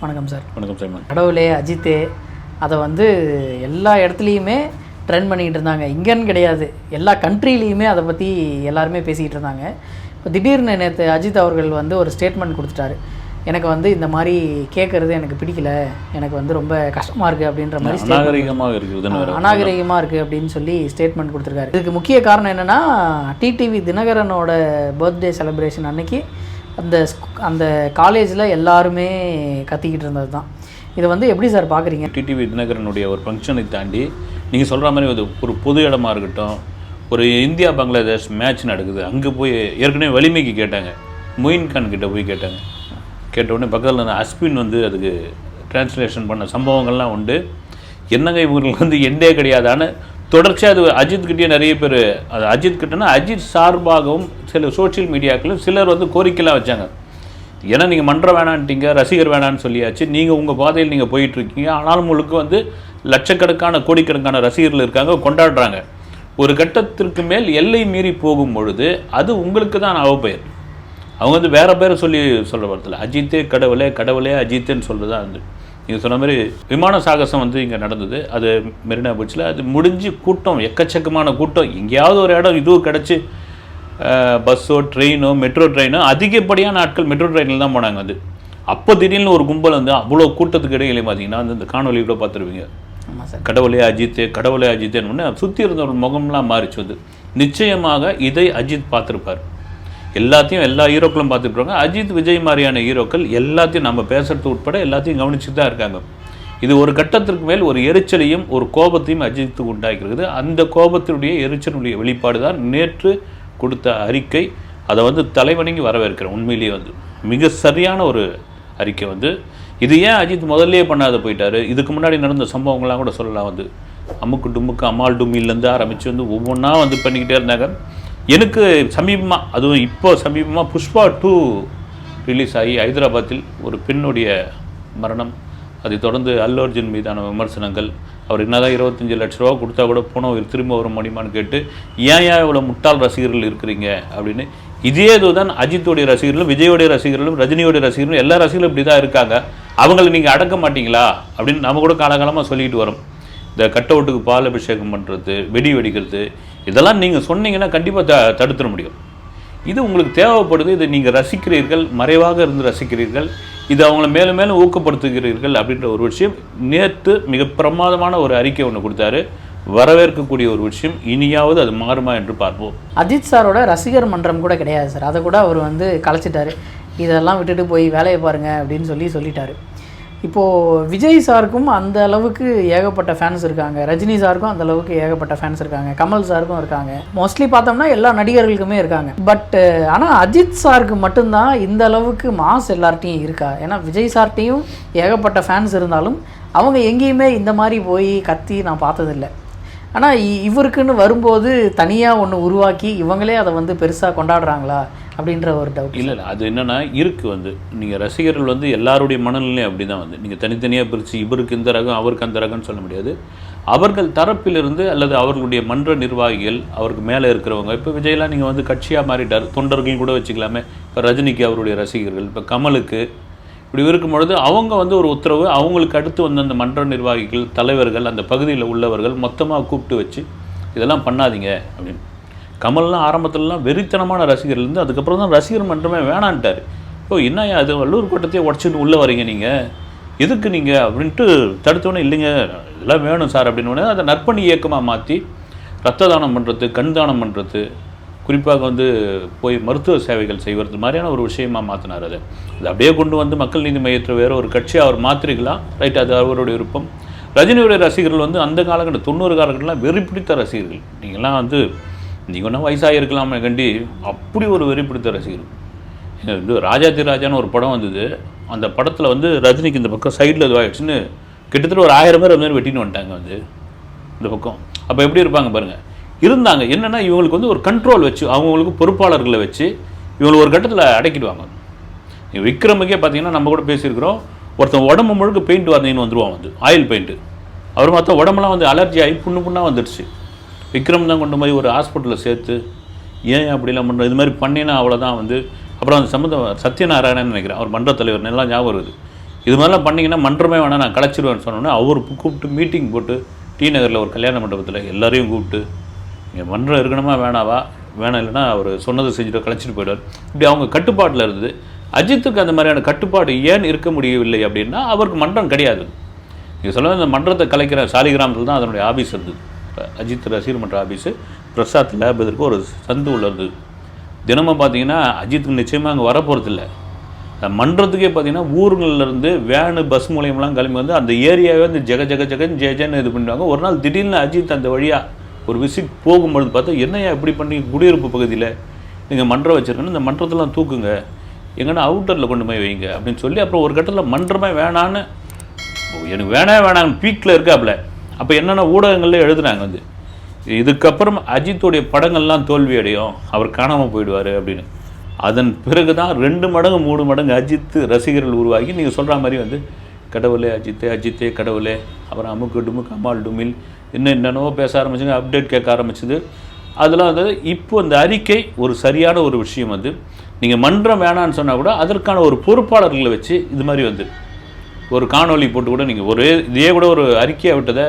வணக்கம் சார். வணக்கம் சைமன். கடவுளே அஜித்தே அதை வந்து எல்லா இடத்துலையுமே ட்ரெண்ட் பண்ணிக்கிட்டு இருந்தாங்க. இங்கேன்னு கிடையாது, எல்லா கண்ட்ரிலையுமே அதை பற்றி எல்லாருமே பேசிக்கிட்டு இருந்தாங்க. இப்போ திடீர்னு நேற்று அஜித் அவர்கள் வந்து ஒரு ஸ்டேட்மெண்ட் கொடுத்துட்டாரு. எனக்கு வந்து இந்த மாதிரி கேட்குறது எனக்கு பிடிக்கல, எனக்கு வந்து ரொம்ப கஷ்டமாக இருக்குது அப்படின்ற மாதிரி அநாகரிகமாக இருக்குது அப்படின்னு சொல்லி ஸ்டேட்மெண்ட் கொடுத்துருக்காரு. இதுக்கு முக்கிய காரணம் என்னென்னா, டிடிவி தினகரனோட பர்த்டே செலிப்ரேஷன் அன்னைக்கு அந்த காலேஜில் எல்லாருமே கத்திக்கிட்டு இருந்தது தான். இதை வந்து எப்படி சார் பார்க்குறீங்க? டிடிவி தினகரனுடைய ஒரு ஃபங்க்ஷனை தாண்டி நீங்கள் சொல்கிற மாதிரி ஒரு பொது இடமா இருக்கட்டும், ஒரு இந்தியா பங்களாதேஷ் மேட்ச் நடக்குது, அங்கே போய் ஏற்கனவே வலிமைக்கு கேட்டாங்க, மொயின் கான் கிட்டே போய் கேட்டாங்க. கேட்டவுடனே பக்கத்தில் அஸ்பின் வந்து அதுக்கு டிரான்ஸ்லேஷன் பண்ண சம்பவங்கள்லாம் உண்டு. என்னங்க இவங்களுக்கு வந்து எண்டே கிடையாதான்னு தொடர்ச்சியாக அது அஜித்கிட்டே நிறைய பேர், அது அஜித் கிட்டனா அஜித் சார்பாகவும் சில சோஷியல் மீடியாக்களும் சிலர் வந்து கோரிக்கைலாம் வச்சாங்க. ஏன்னா நீங்கள் மன்றம் வேணான்ட்டீங்க, ரசிகர் வேணான்னு சொல்லியாச்சு, நீங்கள் உங்கள் பாதையில் நீங்கள் போயிட்டுருக்கீங்க, ஆனாலும் உங்களுக்கு வந்து லட்சக்கணக்கான கோடிக்கணக்கான ரசிகர்கள் இருக்காங்க, கொண்டாடுறாங்க. ஒரு கட்டத்திற்கு மேல் எல்லை மீறி போகும் பொழுது அது உங்களுக்கு தான் அவப்பெயர். அவங்க வந்து வேறு பேரை சொல்ல வரதில்ல, அஜித்தே கடவுளே, கடவுளே அஜித்தேன்னு சொல்கிறது தான் வந்து. நீங்கள் சொன்ன மாதிரி விமான சாகசம் வந்து இங்கே நடந்தது, அது மெரினா பீச்சில். அது முடிஞ்சு கூட்டம், எக்கச்சக்கமான கூட்டம். எங்கேயாவது ஒரு இடம் இதுவும் கிடச்சி பஸ்ஸோ ட்ரெயினோ மெட்ரோ ட்ரெயினோ, அதிகப்படியான நாட்கள் மெட்ரோ ட்ரெயினில் தான் போனாங்க. வந்து அப்போ திடீர்னு ஒரு கும்பல் வந்து அவ்வளோ கூட்டத்துக்கு இடையிலே பார்த்தீங்கன்னா வந்து இந்த காணொலி கூட பார்த்துருவீங்க, கடவுளே அஜித்தே, கடவுளே அஜித்தேன்னு சுற்றி இருந்த ஒரு முகம்லாம் மாறிச்சு. வந்து நிச்சயமாக இதை அஜித் பார்த்துருப்பார். எல்லாத்தையும் எல்லா ஹீரோக்களும் பார்த்துருப்பாங்க. அஜித் விஜய் மாதிரியான ஹீரோக்கள் எல்லாத்தையும் நம்ம பேசுறது உட்பட எல்லாத்தையும் கவனிச்சு தான் இருக்காங்க. இது ஒரு கட்டத்திற்கு மேல் ஒரு எரிச்சலையும் ஒரு கோபத்தையும் அஜித்துக்கு உண்டாக்கிறது. அந்த கோபத்தினுடைய எரிச்சலுடைய வெளிப்பாடு தான் நேற்று கொடுத்த அறிக்கை. அதை வந்து தலைவணங்கி வரவேற்கிறேன். உண்மையிலேயே வந்து மிக சரியான ஒரு அறிக்கை. வந்து இது ஏன் அஜித் முதல்லே பண்ணாத போயிட்டாரு? இதுக்கு முன்னாடி நடந்த சம்பவங்கள்லாம் கூட சொல்லலாம். வந்து அம்முக்கு டும்முக்கு அம்மாள் டும்மிலேருந்து ஆரம்பித்து வந்து ஒவ்வொன்றா வந்து பண்ணிக்கிட்டே இருந்தாங்க. எனக்கு சமீபமாக, அதுவும் இப்போ சமீபமாக புஷ்பா 2 ரிலீஸ் ஆகி ஹைதராபாத்தில் ஒரு பெண்ணுடைய மரணம், அதை தொடர்ந்து அல்லு அர்ஜுன் மீதான விமர்சனங்கள், அவர் என்னதான் 25 லட்ச ரூபா கொடுத்தா கூட போனவர் திரும்ப வர முடியுமான்னு கேட்டு ஏன் இவ்வளோ முட்டாள் ரசிகர்கள் இருக்கிறீங்க அப்படின்னு. இதே இதுதான் அஜித்தோடைய ரசிகர்களும் விஜயோடைய ரசிகர்களும் ரஜினியோடைய ரசிகர்களும் எல்லா ரசிகர்களும் இப்படி தான் இருக்காங்க, அவங்களை நீங்கள் அடக்க மாட்டீங்களா அப்படின்னு நம்ம கூட காலகாலமாக சொல்லிக்கிட்டு வரோம். இந்த கட் அவுட்டுக்கு பால் அபிஷேகம் பண்ணுறது, வெடி வெடிக்கிறது, இதெல்லாம் நீங்கள் சொன்னீங்கன்னா கண்டிப்பாக தடுத்துட முடியும். இது உங்களுக்கு தேவைப்படுது, இதை நீங்கள் ரசிக்கிறீர்கள், மறைவாக இருந்து ரசிக்கிறீர்கள், இது அவங்கள மேலும் மேலும் ஊக்கப்படுத்துகிறீர்கள் அப்படின்ற ஒரு விஷயம். நேற்று மிக பிரமாதமான ஒரு அறிக்கை ஒன்று கொடுத்தாரு, வரவேற்கக்கூடிய ஒரு விஷயம். இனியாவது அது மாறுமா என்று பார்ப்போம். அஜித் சாரோட ரசிகர் மன்றம் கூட கிடையாது சார், அதை கூட அவர் வந்து கலைச்சிட்டாரு. இதெல்லாம் விட்டுட்டு போய் வேலையை பாருங்க அப்படின்னு சொல்லிட்டாரு. இப்போது விஜய் சாருக்கும் அந்த அளவுக்கு ஏகப்பட்ட ஃபேன்ஸ் இருக்காங்க, ரஜினி சாருக்கும் அந்த அளவுக்கு ஏகப்பட்ட ஃபேன்ஸ் இருக்காங்க, கமல் சாருக்கும் இருக்காங்க, மோஸ்ட்லி பார்த்தோம்னா எல்லா நடிகர்களுக்குமே இருக்காங்க. பட் ஆனால் அஜித் சாருக்கு மட்டும்தான் இந்த அளவுக்கு மாஸ் எல்லார்ட்டையும் இருக்கா? ஏன்னா விஜய் சார்ட்டையும் ஏகப்பட்ட ஃபேன்ஸ் இருந்தாலும் அவங்க எங்கேயுமே இந்த மாதிரி போய் கத்தி நான் பார்த்ததில்லை. ஆனால் இவருக்குன்னு வரும்போது தனியாக ஒன்று உருவாக்கி இவங்களே அதை வந்து பெருசாக கொண்டாடுறாங்களா அப்படின்ற ஒரு டவுட். இல்லை அது என்னென்னா இருக்குது வந்து, நீங்கள் ரசிகர்கள் வந்து எல்லாருடைய மனநிலையும் அப்படி தான். வந்து நீங்கள் தனித்தனியாக பிரித்து இவருக்கு இந்த ரகம் அவருக்கு அந்த ரகம்னு சொல்ல முடியாது. அவர்கள் தரப்பிலிருந்து அல்லது அவர்களுடைய மன்ற நிர்வாகிகள், அவருக்கு மேலே இருக்கிறவங்க, இப்போ விஜயெலாம் நீங்கள் வந்து கட்சியாக மாறிட்டார், தொண்டர்கள் கூட வச்சுக்கலாமே. இப்போ ரஜினிக்கு அவருடைய ரசிகர்கள், இப்போ கமலுக்கு, இப்படி இருக்கும் பொழுது அவங்க வந்து ஒரு உத்தரவு, அவங்களுக்கு அடுத்து வந்து அந்த மன்ற நிர்வாகிகள், தலைவர்கள், அந்த பகுதியில் உள்ளவர்கள் மொத்தமாக கூப்பிட்டு வச்சு இதெல்லாம் பண்ணாதீங்க அப்படின்னு. கமல்லாம் ஆரம்பத்துலலாம் வெறித்தனமான ரசிகர்கள் இருந்து அதுக்கப்புறம் தான் ரசிகர் மன்றமே வேணான்ட்டார். இப்போ என்ன அது வள்ளூர் கோட்டத்தையே உடச்சிட்டு உள்ளே வரீங்க நீங்கள், எதுக்கு நீங்கள் அப்படின்ட்டு தடுத்தோன்னே, இல்லைங்க இதெல்லாம் வேணும் சார் அப்படின்னு அதை நற்பணி இயக்கமாக மாற்றி ரத்த தானம் பண்ணுறது, கண் தானம் பண்ணுறது, குறிப்பாக வந்து போய் மருத்துவ சேவைகள் செய்வது மாதிரியான ஒரு விஷயமாக மாற்றினார். அது அப்படியே கொண்டு வந்து மக்கள் நீதி மையத்தில் வேறு ஒரு கட்சியை அவர் மாற்றிருக்கலாம், ரைட், அது அவருடைய விருப்பம். ரஜினியுடைய ரசிகர்கள் வந்து அந்த காலகட்டம் 90 காலகட்டம்லாம் வெறி பிடித்த ரசிகர்கள். நீங்கள்லாம் வந்து நீங்கள் ஒன்றா வயசாக இருக்கலாமே கண்டி அப்படி ஒரு வெறி பிடித்த ரசிகர்கள். வந்து ராஜாதி ராஜான்னு ஒரு படம் வந்தது, அந்த படத்தில் வந்து ரஜினிக்கு இந்த பக்கம் சைடில் இதுவாகிடுச்சுன்னு கிட்டத்தட்ட ஒரு 1000 பேர் வந்து வெட்டின்னு வந்துட்டாங்க வந்து இந்த பக்கம். அப்போ எப்படி இருப்பாங்க பாருங்கள். இருந்தாங்க என்னென்னா இவங்களுக்கு வந்து ஒரு கண்ட்ரோல் வச்சு, அவங்களுக்கு பொறுப்பாளர்களை வச்சு இவங்களுக்கு ஒரு கட்டத்தில் அடக்கிடுவாங்க. விக்ரமுக்கே பார்த்தீங்கன்னா நம்ம கூட பேசியிருக்கிறோம், ஒருத்தன் உடம்பு முழுக்க பெயிண்ட் வந்தீங்கன்னு வந்துடுவான், வந்து ஆயில் பெயிண்ட்டு. அவர் மற்ற உடம்புலாம் வந்து அலர்ஜி ஆகி புண்ணாக வந்துடுச்சு. விக்ரம் தான் கொண்டு போய் ஒரு ஹாஸ்பிட்டலில் சேர்த்து ஏன் அப்படிலாம் பண்ணுறோம், இது மாதிரி பண்ணினா அவ்வளோதான் வந்து. அப்புறம் அந்த சம்மந்தம் சத்யநாராயணன் நினைக்கிறேன், அவர் மன்ற தலைவர், நல்லா ஞாபகம் வருது. இது மாதிரிலாம் பண்ணிங்கன்னா மன்றமே வேணாம் நான் கலைச்சிருவேன்னு சொன்னோன்னே அவர் கூப்பிட்டு மீட்டிங் போட்டு டி நகரில் ஒரு கல்யாண மண்டபத்தில் எல்லாரையும் கூப்பிட்டு இங்கே மன்றம் இருக்கணுமா வேணாவா, வேணாம் இல்லைன்னா அவர் சொன்னதை செஞ்சுட்டு கலைச்சிட்டு போயிடுவார். இப்படி அவங்க கட்டுப்பாட்டில் இருந்தது. அஜித்துக்கு அந்த மாதிரியான கட்டுப்பாடு ஏன் இருக்க முடியவில்லை அப்படின்னா அவருக்கு மன்றம் கிடையாது. நீங்கள் சொல்ல இந்த மன்றத்தை கலைக்கிற சாலிகிராமத்தில் தான் அதனுடைய ஆஃபீஸ் இருந்தது. அஜித் ரசிகர் மன்ற ஆஃபீஸு பிரசாத் லேப் இதற்கு ஒரு சந்து உள்ள இருந்தது. தினமும் பார்த்தீங்கன்னா அஜித்துக்கு நிச்சயமாக அங்கே வரப்போகிறதில்ல. மன்றத்துக்கே பார்த்தீங்கன்னா ஊருங்கள்லேருந்து வேனு பஸ் மூலியமெல்லாம் கிளம்பி வந்து அந்த ஏரியாவே வந்து ஜெகன்னு இது பண்ணுவாங்க. ஒரு நாள் திடீர்னு அஜித் அந்த வழியாக ஒரு விசிட் போகும்பொழுது பார்த்தா என்னையா இப்படி பண்ணி குடியிருப்பு பகுதியில் நீங்கள் மன்றம் வச்சுருக்கணும், இந்த மன்றத்தெல்லாம் தூக்குங்க, எங்கன்னா அவுட்டரில் கொண்டு போய் வைங்க அப்படின்னு சொல்லி அப்புறம் ஒரு கட்டத்தில் மன்றமே வேணான்னு எனக்கு வேணாம் பீக்கில் இருக்காப்புல. அப்போ என்னென்ன ஊடகங்கள்ல எழுதுனாங்க வந்து இதுக்கப்புறம் அஜித்துடைய படங்கள்லாம் தோல்வி அடையும், அவர் காணாமல் போயிடுவார் அப்படின்னு. அதன் பிறகு தான் 2 மடங்கு 3 மடங்கு அஜித் ரசிகர்கள் உருவாகி நீங்கள் சொல்கிற மாதிரி வந்து கடவுளே அஜித்தே கடவுளே, அப்புறம் அமுக்கு டுமுக்கு அம்மாள் டுமில் இன்னும் என்னென்னவோ பேச ஆரம்பிச்சுங்க, அப்டேட் கேட்க ஆரம்பிச்சுது. அதெல்லாம் வந்து இப்போ இந்த அறிக்கை ஒரு சரியான ஒரு விஷயம் வந்து நீங்கள் மன்றம் வேணான்னு சொன்னால் கூட அதற்கான ஒரு பொறுப்பாளர்களை வச்சு இது மாதிரி வந்து ஒரு காணொலி போட்டு கூட நீங்கள் இதே கூட ஒரு அறிக்கையை விட்டதை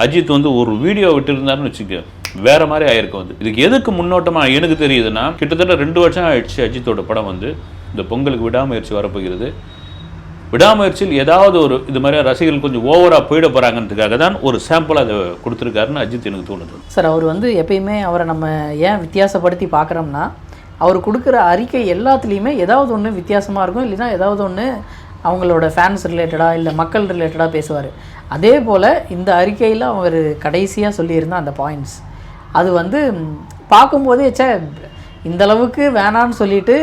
அஜித் வந்து ஒரு வீடியோ விட்டுருந்தாருன்னு வச்சுக்க வேறு மாதிரி ஆயிருக்கும். வந்து இதுக்கு எதுக்கு முன்னோட்டமாக எனக்கு தெரியுதுன்னா கிட்டத்தட்ட 2 வருஷம் ஆயிடுச்சு அஜித்தோட படம் வந்து இந்த பொங்கலுக்கு விடாமுயற்சி வரப்போகிறது. விடாமுயற்சியில் ஏதாவது ஒரு இது மாதிரி ரசிகர்கள் கொஞ்சம் ஓவராக போயிட போகிறாங்கன்றதுக்காக தான் ஒரு சாம்பிள் அதை கொடுத்துருக்காருன்னு அஜித் எனக்கு தோணுது. சார் அவர் வந்து எப்பயுமே அவரை நம்ம ஏன் வித்தியாசப்படுத்தி பார்க்குறோம்னா அவர் கொடுக்குற அறிக்கை எல்லாத்துலேயுமே ஏதாவது ஒன்று வித்தியாசமாக இருக்கும், இல்லைன்னா ஏதாவது ஒன்று அவங்களோட ஃபேன்ஸ் ரிலேட்டடாக இல்லை மக்கள் ரிலேட்டடாக பேசுவார். அதே போல் இந்த அறிக்கையில் அவர் கடைசியாக சொல்லியிருந்த அந்த பாயிண்ட்ஸ் அது வந்து பார்க்கும்போதே இந்தளவுக்கு வேணான்னு சொல்லிட்டு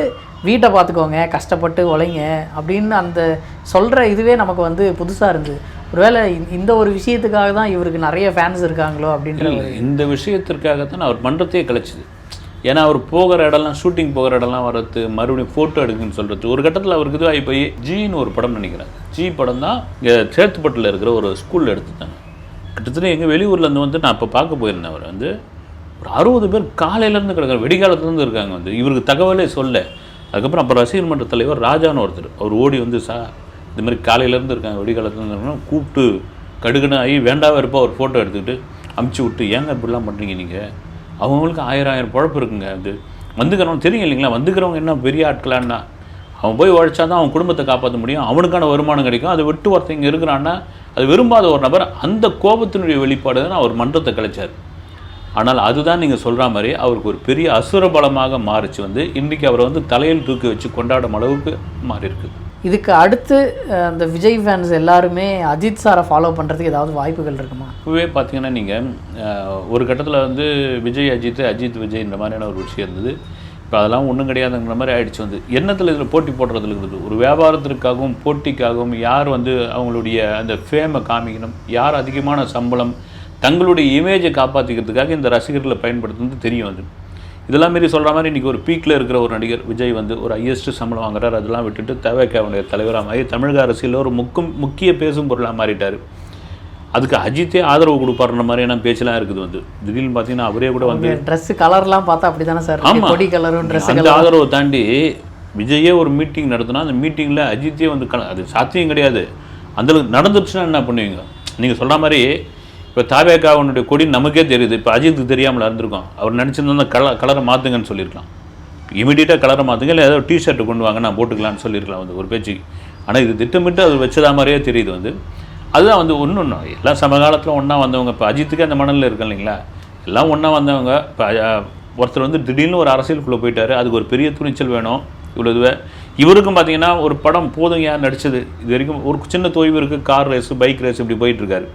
வீட்டை பார்த்துக்கோங்க, கஷ்டப்பட்டு உழைங்க அப்படின்னு அந்த சொல்கிற இதுவே நமக்கு வந்து புதுசாக இருந்தது. ஒருவேளை இந்த ஒரு விஷயத்துக்காக தான் இவருக்கு நிறைய ஃபேன்ஸ் இருக்காங்களோ அப்படின்ற இந்த விஷயத்திற்காக தான் அவர் மன்றத்தையே கலைச்சிது. ஏன்னா அவர் போகிற இடம்லாம் ஷூட்டிங் போகிற இடம்லாம் வரது மறுபடியும் ஃபோட்டோ எடுக்குன்னு சொல்கிறது ஒரு கட்டத்தில் அவருக்கு இதுவாகி போய் ஜின்னு ஒரு படம் நினைக்கிறேன். ஜி படம் தான் இங்கே சேத்துப்பட்டில் இருக்கிற ஒரு ஸ்கூலில் எடுத்துட்டாங்க. கிட்டத்தட்ட எங்கள் வெளியூரில் வந்து நான் இப்போ பார்க்க போயிருந்தேன். அவர் வந்து ஒரு 60 பேர் காலையிலேருந்து கிடக்கிற வெடிகாலத்துலேருந்து இருக்காங்க. வந்து இவருக்கு தகவலே சொல்ல. அதுக்கப்புறம் அப்போ ரசிகர் மன்ற தலைவர் ராஜான்னு ஒருத்தர் அவர் ஓடி வந்து இந்த மாதிரி காலையிலேருந்து இருக்காங்க வெடிகாலத்துலேருந்து கூப்பிட்டு கடுகுன்னு ஆகி வேண்டாவே இருப்பா ஒரு ஃபோட்டோ எடுத்துக்கிட்டு அமுச்சு விட்டு ஏங்க இப்படிலாம் பண்ணுறீங்க நீங்கள், அவங்களுக்கு 1000 பழப்பு இருக்குங்க. அது வந்துக்கிறவங்க தெரியும் இல்லைங்களா, வந்துக்கிறவங்க என்ன பெரிய ஆட்களான்னா அவன் போய் உழைச்சா தான் அவன் குடும்பத்தை காப்பாற்ற முடியும், அவனுக்கான வருமானம் கிடைக்கும். அதை விட்டு ஒருத்தங்க இருக்கிறான்னா அது விரும்பாத ஒரு நபர். அந்த கோபத்தினுடைய வெளிப்பாடு தான் அவர் மன்றத்தை கலைச்சார். ஆனால் அதுதான் நீங்கள் சொல்கிற மாதிரி அவருக்கு ஒரு பெரிய அசுர பலமாக மாறிச்சு. வந்து இன்றைக்கி அவரை வந்து தலையில் தூக்கி வச்சு கொண்டாடும் அளவுக்கு மாறி இருக்குது. இதுக்கு அடுத்து அந்த விஜய் ஃபேன்ஸ் எல்லாருமே அஜித் சாரை ஃபாலோ பண்ணுறதுக்கு ஏதாவது வாய்ப்புகள் இருக்குமா? இப்போவே பார்த்தீங்கன்னா நீங்கள் ஒரு கட்டத்தில் வந்து விஜய் அஜித் விஜய் இந்த மாதிரியான ஒரு விஷயம் இருந்தது. இப்போ அதெல்லாம் ஒன்றும் கிடையாதுங்கிற மாதிரி ஆயிடுச்சு. வந்து எண்ணத்தில் இதில் போட்டி போடுறதுல இருக்குது. ஒரு வியாபாரத்திற்காகவும் போட்டிக்காகவும் யார் வந்து அவங்களுடைய அந்த ஃபேமை காமிக்கணும், யார் அதிகமான சம்பளம் தங்களுடைய இமேஜை காப்பாற்றிக்கிறதுக்காக இந்த ரசிகர்களை பயன்படுத்துறது தெரியும். அது இதெல்லாம் மாரி சொல்கிற மாதிரி இன்றைக்கி ஒரு பீக்கில் இருக்கிற ஒரு நடிகர் விஜய் வந்து ஒரு ஹையஸ்ட் சம்பளம் வாங்குறாரு. அதெல்லாம் விட்டுட்டு தவேக்காவுடைய தலைவராக மாறி தமிழக அரசியலில் ஒரு முக்கிய பேசும் பொருளாக மாறிட்டார். அதுக்கு அஜித்தே ஆதரவு கொடுப்பாருன்ற மாதிரியான பேச்செல்லாம் இருக்குது. வந்து திடீர்னு பார்த்தீங்கன்னா அவரே கூட வந்து ட்ரெஸ் கலர்லாம் பார்த்தா அப்படி தானே சார், ஆமாம் கொடி கலரும் ட்ரெஸ் அந்த ஆதரவை தாண்டி விஜயே ஒரு மீட்டிங் நடத்தினா அந்த மீட்டிங்கில் அஜித்தே வந்து அது சாத்தியம் கிடையாது. அந்த நடந்துச்சுன்னா என்ன பண்ணுவீங்க நீங்கள் சொல்கிற மாதிரி? இப்போ தாவேக்காவனுடைய கொடி நமக்கே தெரியுது, இப்போ அஜித்துக்கு தெரியாமல் இருந்திருக்கோம். அவர் நினச்சிருந்தா கலரை மாற்றுங்கன்னு சொல்லியிருக்கலாம், இமீடியட்டாக கலரை மாற்றுங்க, இல்லை ஏதோ டிஷர்ட்டு கொண்டு வாங்க நான் போட்டுக்கலான்னு சொல்லியிருக்கலாம் வந்து ஒரு பேச்சுக்கு. ஆனால் இது திட்டமிட்டு அது வச்சதா மாதிரியே தெரியுது. வந்து அதுதான் வந்து ஒன்று எல்லாம் சமகாலத்தில் ஒன்றா வந்தவங்க. இப்போ அஜித்துக்கு அந்த மணலில் இருக்கு இல்லைங்களா, எல்லாம் ஒன்றா வந்தவங்க. இப்போ ஒருத்தர் வந்து திடீர்னு ஒரு அரசியலுக்குள்ளே போயிட்டார், அதுக்கு ஒரு பெரிய துணிச்சல் வேணும். இவ்வளோ இதுவே இவருக்கும் பார்த்தீங்கன்னா ஒரு படம் போதும் யார் நடித்தது இது வரைக்கும் ஒரு சின்ன தொய்வு இருக்குது, கார் ரேஸு பைக் ரேஸ் இப்படி போயிட்டுருக்காரு.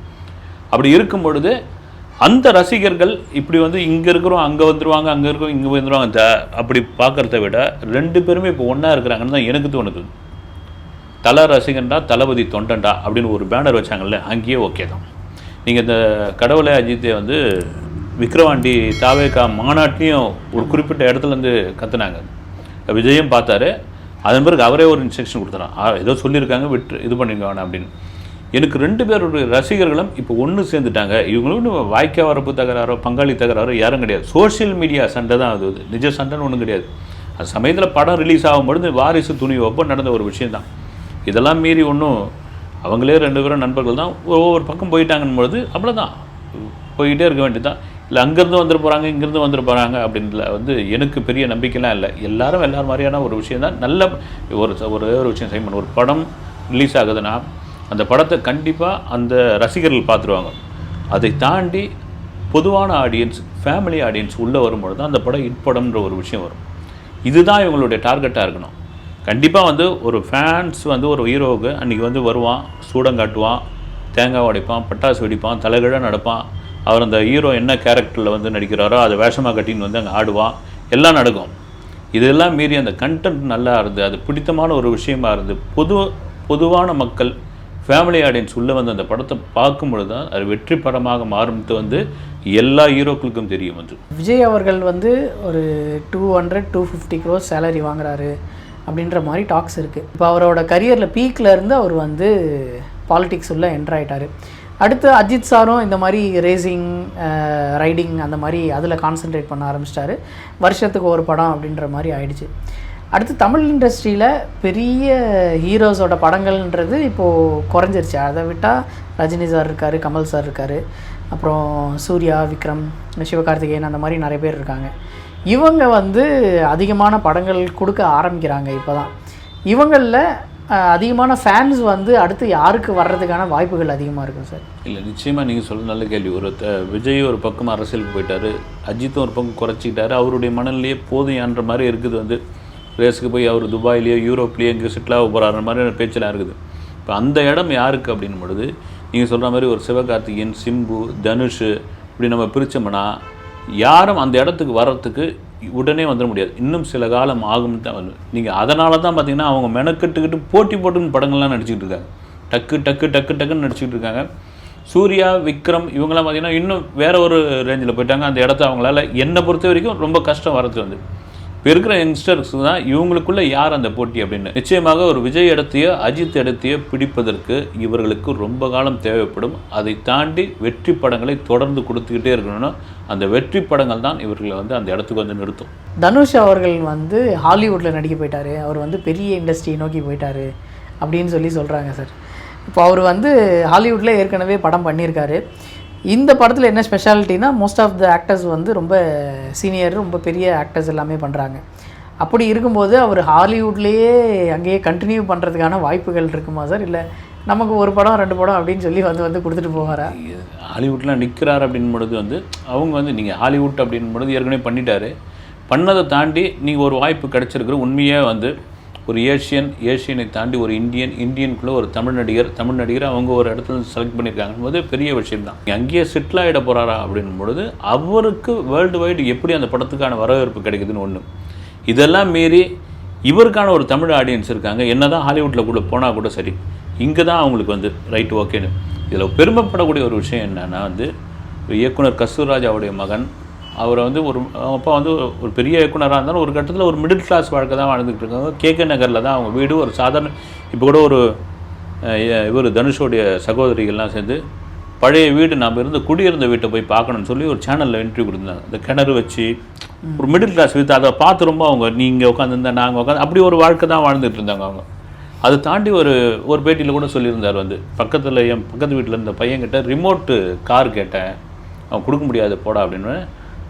அப்படி இருக்கும் பொழுது அந்த ரசிகர்கள் இப்படி வந்து இங்கே இருக்கிறோம் அங்கே வந்துடுவாங்க, அங்கே இருக்கிறோம் இங்கே வந்துடுவாங்க அப்படி பார்க்குறத விட 2 பேருமே இப்போ ஒன்றா இருக்கிறாங்கன்னு தான் எனக்கு தோணுது. தலை ரசிகன்டா தளபதி தொண்டன்டா அப்படின்னு ஒரு பேனர் வச்சாங்கல்ல, அங்கேயே ஓகே தான். நீங்கள் இந்த கடவுளை அஜித்தை வந்து விக்ரவாண்டி தாவேக்கா மாநாட்டிலையும் ஒரு குறிப்பிட்ட இடத்துலேருந்து கற்றுனாங்க. விஜயும் பார்த்தாரு, அதன் பிறகு அவரே ஒரு இன்ஸ்ட்ரக்ஷன் கொடுத்துறான், ஏதோ சொல்லியிருக்காங்க விட்டு இது பண்ணிங்க வேணாம் அப்படின்னு. எனக்கு 2 பேருடைய ரசிகர்களும் இப்போ ஒன்று சேர்ந்துட்டாங்க. இவங்களும் வாய்க்கா வரப்பு தகராறோ பங்காளி தகராறோ யாரும் கிடையாது, சோஷியல் மீடியா சண்டை தான். அது நிஜ சண்டைன்னு ஒன்றும் கிடையாது. அது சமயத்தில் படம் ரிலீஸ் ஆகும்பொழுது வாரிசு துணி ஒப்பம் நடந்த ஒரு விஷயந்தான். இதெல்லாம் மீறி ஒன்றும் அவங்களே 2 பேரும் நண்பர்கள் தான் ஒவ்வொரு பக்கம் போயிட்டாங்கன்னும்போது அவ்வளோதான், போய்கிட்டே இருக்க வேண்டியதுதான். இல்லை அங்கேருந்து வந்துட்டு போகிறாங்க இங்கேருந்து வந்துட்டு போகிறாங்க அப்படின்றதுல வந்து எனக்கு பெரிய நம்பிக்கைலாம் இல்லை. எல்லாரும் மாதிரியான ஒரு விஷயம் தான். நல்ல ஒரு விஷயம் செய்யணும். ஒரு படம் ரிலீஸ் ஆகுதுன்னா அந்த படத்தை கண்டிப்பாக அந்த ரசிகர்கள் பார்த்துருவாங்க. அதை தாண்டி பொதுவான ஆடியன்ஸ், ஃபேமிலி ஆடியன்ஸ் உள்ளே வரும்பொழுது தான் அந்த படம் ஹிட் படம்ன்ற ஒரு விஷயம் வரும். இதுதான் இவங்களுடைய டார்கெட்டாக இருக்கணும். கண்டிப்பாக வந்து ஒரு ஃபேன்ஸ் வந்து ஒரு ஹீரோவுக்கு அன்றைக்கி வந்து வருவான், சூடம் காட்டுவான், தேங்காய் உடைப்பான், பட்டாசு வெடிப்பான், தலைகீழாக நடப்பான். அவர் அந்த ஹீரோ என்ன கேரக்டரில் வந்து நடிக்கிறாரோ அதை வேஷமாக கட்டின்னு வந்து அங்கே ஆடுவான், எல்லாம் நடக்கும். இதெல்லாம் மீறி அந்த கண்டென்ட் நல்லா இருந்து, அது பிடித்தமான ஒரு விஷயமா இருந்து, பொதுவான மக்கள், ஃபேமிலி ஆடியன்ஸ் உள்ளே வந்து அந்த படத்தை பார்க்கும்பொழுது தான் அது வெற்றி படமாக மாறும்ட்டு வந்து எல்லா ஹீரோக்களுக்கும் தெரியும். வந்து விஜய் அவர்கள் வந்து ஒரு 200-250 crores சேலரி வாங்குறாரு அப்படின்ற மாதிரி டாக்ஸ் இருக்குது. இப்போ அவரோட கரியரில் பீக்கில் இருந்து அவர் வந்து பாலிடிக்ஸ் உள்ள என்டர் ஆகிட்டார். அடுத்து அஜித் சாரும் இந்த மாதிரி ரேசிங், ரைடிங் அந்த மாதிரி அதில் கான்சென்ட்ரேட் பண்ண ஆரம்பிச்சிட்டாரு. வருஷத்துக்கு ஒரு படம் அப்படின்ற மாதிரி ஆயிடுச்சு. அடுத்து தமிழ் இண்டஸ்ட்ரியில் பெரிய ஹீரோஸோட படங்கள்ன்றது இப்போது குறைஞ்சிருச்சு. அதை விட்டால் ரஜினி சார் இருக்கார், கமல் சார் இருக்கார், அப்புறம் சூர்யா, விக்ரம், சிவகார்த்திகேயன் அந்த மாதிரி நிறைய பேர் இருக்காங்க. இவங்க வந்து அதிகமான படங்கள் கொடுக்க ஆரம்பிக்கிறாங்க இப்போ தான். இவங்களில் அதிகமான ஃபேன்ஸ் வந்து அடுத்து யாருக்கு வர்றதுக்கான வாய்ப்புகள் அதிகமாக இருக்கும் சார்? இல்லை, நிச்சயமாக நீங்கள் சொல்ல நல்ல கேள்வி. விஜய் ஒரு பக்கம் அரசியலுக்கு போயிட்டார், அஜித்தும் ஒரு பக்கம் குறைச்சிக்கிட்டாரு. அவருடைய மனநிலையே போதுன்ற மாதிரி இருக்குது. வந்து ரேஸுக்கு போய் அவர் துபாயிலேயோ யூரோப்லேயோ இங்கே செட்டிலாக போகிறாரு மாதிரியான பேச்செல்லாம் இருக்குது. இப்போ அந்த இடம் யாருக்கு அப்படின் பொழுது நீங்கள் சொல்கிற மாதிரி ஒரு சிவகார்த்திகேயன், சிம்பு, தனுஷ் இப்படி நம்ம பிரித்தோம்னா யாரும் அந்த இடத்துக்கு வர்றதுக்கு உடனே வந்துட முடியாது. இன்னும் சில காலம் ஆகும்னு தான் வந்து. நீங்கள் அதனால தான் பார்த்தீங்கன்னா அவங்க மெனக்கெட்டுக்கிட்டு போட்டுன்னு படங்கள்லாம் நடிச்சிக்கிட்டு இருக்காங்க. டக்குன்னு நடிச்சிக்கிட்டு இருக்காங்க. சூர்யா, விக்ரம் இவங்களாம் பார்த்தீங்கன்னா இன்னும் வேறு ஒரு ரேஞ்சில் போயிட்டாங்க. அந்த இடத்த அவங்களால என்னை பொறுத்த வரைக்கும் ரொம்ப கஷ்டம் வரது வந்து. இப்போ இருக்கிற யங்ஸ்டர்ஸ் தான் இவங்களுக்குள்ளே யார் அந்த போட்டி அப்படின்னு. நிச்சயமாக ஒரு விஜய் இடத்தையோ அஜித் இடத்தையோ பிடிப்பதற்கு இவர்களுக்கு ரொம்ப காலம் தேவைப்படும். அதை தாண்டி வெற்றி படங்களை தொடர்ந்து கொடுத்துக்கிட்டே இருக்கணும்னா அந்த வெற்றி படங்கள் தான் இவர்களை வந்து அந்த இடத்துக்கு வந்து நிறுத்தும். தனுஷ் அவர்கள் வந்து ஹாலிவுட்டில் நடிக்க போயிட்டார், அவர் வந்து பெரிய இண்டஸ்ட்ரியை நோக்கி போயிட்டார் அப்படின்னு சொல்கிறாங்க சார். இப்போ அவர் வந்து ஹாலிவுட்டில் ஏற்கனவே படம் பண்ணியிருக்காரு. இந்த படத்தில் என்ன ஸ்பெஷாலிட்டினா மோஸ்ட் ஆஃப் த ஆக்டர்ஸ் வந்து ரொம்ப சீனியர், ரொம்ப பெரிய ஆக்டர்ஸ் எல்லாமே பண்ணுறாங்க. அப்படி இருக்கும்போது அவர் ஹாலிவுட்லேயே அங்கேயே கண்டினியூ பண்ணுறதுக்கான வாய்ப்புகள் இருக்குமா சார்? இல்லை நமக்கு ஒரு படம் 2 படம் அப்படின்னு சொல்லி வந்து கொடுத்துட்டு போவாரா? ஹாலிவுட்டில் நிற்கிறார் அப்படின்னு பொழுது வந்து அவங்க வந்து நீங்கள் ஹாலிவுட் அப்படின்னு பொழுது ஏற்கனவே பண்ணிட்டாரு. பண்ணதை தாண்டி நீங்கள் ஒரு வாய்ப்பு கிடச்சிருக்கிற உண்மையாக வந்து ஒரு ஏஷியனை தாண்டி ஒரு இந்தியனுக்குள்ளே ஒரு தமிழ் நடிகர் அவங்க ஒரு இடத்துல செலக்ட் பண்ணியிருக்காங்க போது பெரிய விஷயம் தான். அங்கேயே செட்டில் ஆகிட போகிறாரா அப்படின் பொழுது அவருக்கு வேர்ல்டு வைடு எப்படி அந்த படத்துக்கான வரவேற்பு கிடைக்குதுன்னு ஒன்று. இதெல்லாம் மீறி இவருக்கான ஒரு தமிழ் ஆடியன்ஸ் இருக்காங்க. என்ன தான் ஹாலிவுட்டில் கூட போனால் கூட சரி, இங்கே தான் அவங்களுக்கு வந்து ரைட் ஓகேன்னு. இதில் பெருமைப்படக்கூடிய ஒரு விஷயம் என்னென்னா வந்து இயக்குனர் கஸ்தூர்ராஜாவுடைய மகன், அவரை வந்து அப்பா வந்து ஒரு பெரிய இயக்குனராக இருந்தாலும் ஒரு கட்டத்தில் ஒரு மிடில் கிளாஸ் வாழ்க்கை தான் வாழ்ந்துக்கிட்டு இருக்காங்க. கேகே நகரில் தான் அவங்க வீடு. ஒரு சாதாரண இப்போ கூட இவர் தனுஷோடைய சகோதரிகள்லாம் சேர்ந்து பழைய வீடு நாம் குடியிருந்த வீட்டை போய் பார்க்கணும்னு சொல்லி ஒரு சேனலில் இன்டர்வியூ கொடுத்தாங்க. இந்த கிணறு வச்சு ஒரு மிடில் கிளாஸ் வீட்டு அதை பார்த்து ரொம்ப அவங்க நீங்கள் உட்காந்துருந்தா நாங்கள் உட்காந்து அப்படி ஒரு வாழ்க்கை தான் வாழ்ந்துட்டு இருந்தாங்க அவங்க. அதை தாண்டி ஒரு பேட்டியில் கூட சொல்லியிருந்தார் வந்து என் பக்கத்து வீட்டில் இருந்த பையன்கிட்ட ரிமோட்டு கார் கேட்டேன், அவன் கொடுக்க முடியாது போடா அப்படின்னு.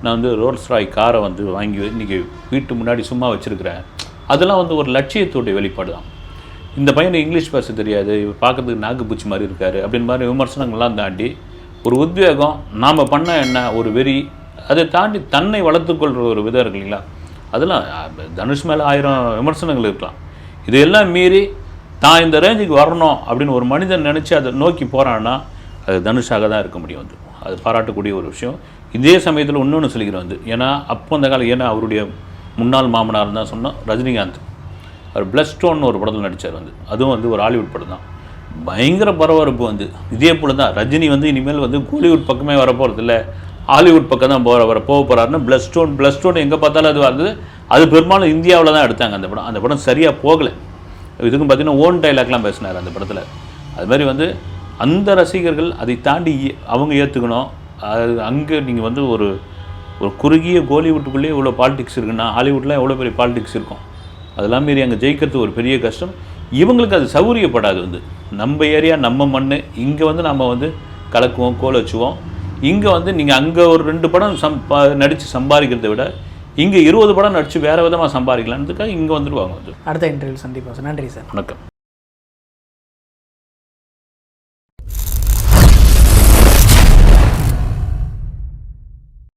நான் வந்து ரோல்ஸ் ராய் காரை வந்து வாங்கி இன்றைக்கி வீட்டு முன்னாடி சும்மா வச்சுருக்கிறேன். அதெல்லாம் வந்து ஒரு லட்சியத்தோடைய வெளிப்பாடு தான். இந்த பையனுக்கு இங்கிலீஷ் பேச தெரியாது, பார்க்கறதுக்கு நாக்குப்பூச்சி மாதிரி இருக்கார் அப்படின்னு மாதிரி விமர்சனங்கள்லாம் தாண்டி ஒரு உத்வேகம், நாம் பண்ண என்ன ஒரு வெறி, அதை தாண்டி தன்னை வளர்த்துக்கொள்கிற ஒரு விதம் இருக்கு இல்லைங்களா. அதெல்லாம் தனுஷ் மேலே 1000 விமர்சனங்கள் இருக்கலாம். இதையெல்லாம் மீறி தான் இந்த ரேஞ்சுக்கு வரணும் அப்படின்னு ஒரு மனிதன் நினச்சி அதை நோக்கி போகிறான்னா அது தனுஷாக தான் இருக்க முடியும். வந்து அது பாராட்டக்கூடிய ஒரு விஷயம். இதே சமயத்தில் இன்னொன்று சொல்லிக்கிறேன் வந்து, ஏன்னா அப்போ அந்த காலம், ஏன்னா அவருடைய முன்னாள் மாமனார் தான் சொன்னோம் ரஜினிகாந்த். அவர் பிளஸ்டோன்னு ஒரு படத்தில் நடித்தார் வந்து, அதுவும் வந்து ஒரு ஹாலிவுட் படம் தான். பயங்கர பரபரப்பு வந்து. இதே போல் தான் ரஜினி வந்து இனிமேல் வந்து கோலிவுட் பக்கமே வர போகிறது இல்லை, ஹாலிவுட் பக்கம் தான் போக போகிறாருன்னு பிளஸ்டோன் எங்கே பார்த்தாலும் அது வருது. அது பெரும்பாலும் இந்தியாவில் தான் எடுத்தாங்க அந்த படம். அந்த படம் சரியாக போகலை. இதுக்கும் பார்த்தீங்கன்னா ஓன் டைலாக்லாம் பேசினார் அந்த படத்தில். அது மாதிரி வந்து அந்த ரசிகர்கள் அதை தாண்டி அவங்க ஏற்றுக்கணும். அது அங்கே நீங்கள் வந்து ஒரு குறுகிய கோலிவுட்டுக்குள்ளே இவ்வளோ பாலிடிக்ஸ் இருக்குன்னா ஹாலிவுட்டில் எவ்வளோ பெரிய பாலிடிக்ஸ் இருக்கும். அதெல்லாம் மீறி அங்கே ஜெயிக்கிறது ஒரு பெரிய கஷ்டம். இவங்களுக்கு அது சௌரியப்படாது. வந்து நம்ம ஏரியா நம்ம மண், இங்கே வந்து நம்ம வந்து கலக்குவோம், கோல் வச்சுவோம். இங்கே வந்து நீங்கள் அங்கே ஒரு 2 படம் நடித்து சம்பாதிக்கிறத விட இங்கே 20 படம் நடித்து வேறு விதமாக சம்பாதிக்கலான்றதுக்காக இங்கே வந்துடுவாங்க. வந்து அடுத்த இன்டர்வியூ சந்திப்போம் சார். நன்றி சார். வணக்கம்.